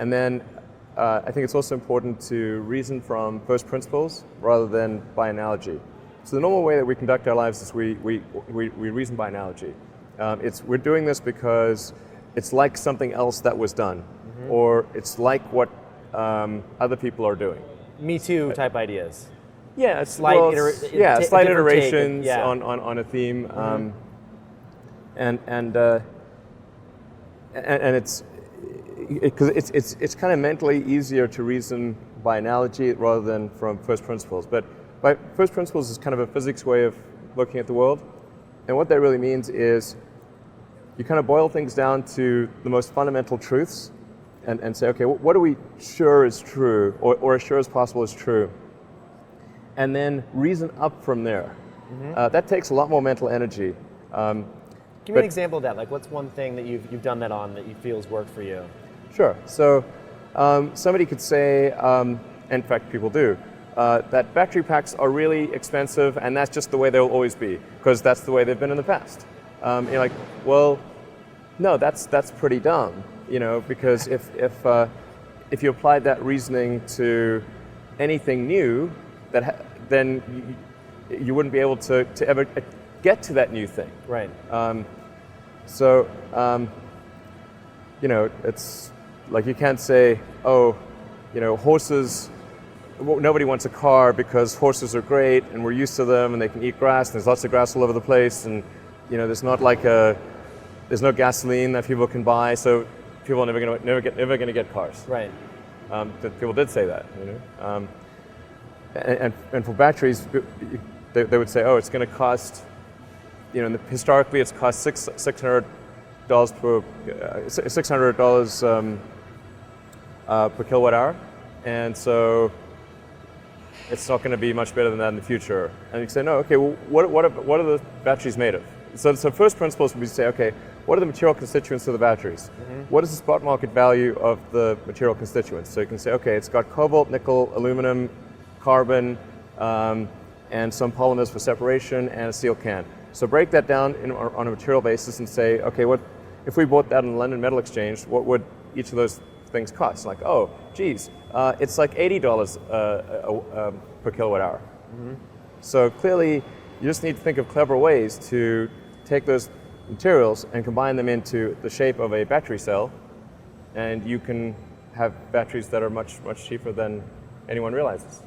And then I think it's also important to reason from first principles rather than by analogy. So the normal way that we conduct our lives is we reason by analogy. We're doing this because it's like something else that was done, or it's like what other people are doing. Me too type ideas. Yeah, Slight iterations yeah. on a theme, and it's because it's kind of mentally easier to reason by analogy rather than from first principles. But by first principles is kind of a physics way of looking at the world, and what that really means is you kind of boil things down to the most fundamental truths, and say, okay, what are we sure is true, or as sure as possible is true, and then reason up from there. That takes a lot more mental energy. Give me an example of that. Like, what's one thing that you've done that on that you feel has worked for you? Sure. So somebody could say, in fact people do, that battery packs are really expensive and that's just the way they'll always be, because that's the way they've been in the past. You're like, well, no, that's pretty dumb, because if you applied that reasoning to anything new, then you wouldn't be able to ever get to that new thing. Right. It's like you can't say, horses, nobody wants a car because horses are great and we're used to them and they can eat grass and there's lots of grass all over the place, and there's no gasoline that people can buy, so people are never going to get cars. Right. People did say that, and for batteries, they would say, it's going to cost, historically it's cost $600 per kilowatt hour, and so it's not going to be much better than that in the future. And you say, no, okay, well, what are the batteries made of? So first principles would be to say, okay, what are the material constituents of the batteries? What is the spot market value of the material constituents? So you can say, okay, it's got cobalt, nickel, aluminum, carbon, and some polymers for separation, and a steel can. So break that down on a material basis and say, okay, if we bought that in the London Metal Exchange, what would each of those things cost? Like, it's like $80 per kilowatt hour. So clearly, you just need to think of clever ways to take those materials and combine them into the shape of a battery cell, and you can have batteries that are much, much cheaper than anyone realizes.